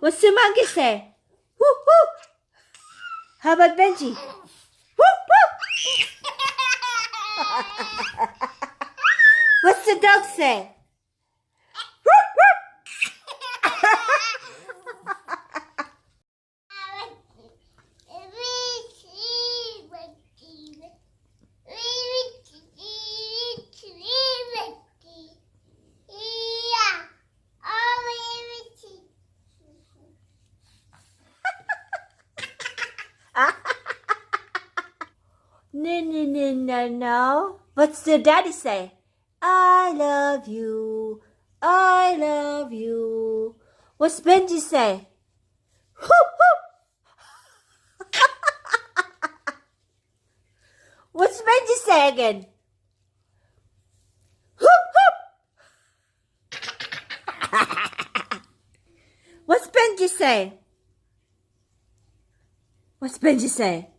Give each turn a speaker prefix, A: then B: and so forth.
A: What's the monkey say? Whoop, whoop. How about Benji? Whoop, whoop. What's the dog say? Whoop, whoop. No, no, no, no, no. What's the daddy say? I love you. I love you. What's Benji say? Whoop, whoop. What's Benji say again? Whoop, whoop. What's Benji say? What's Benji say?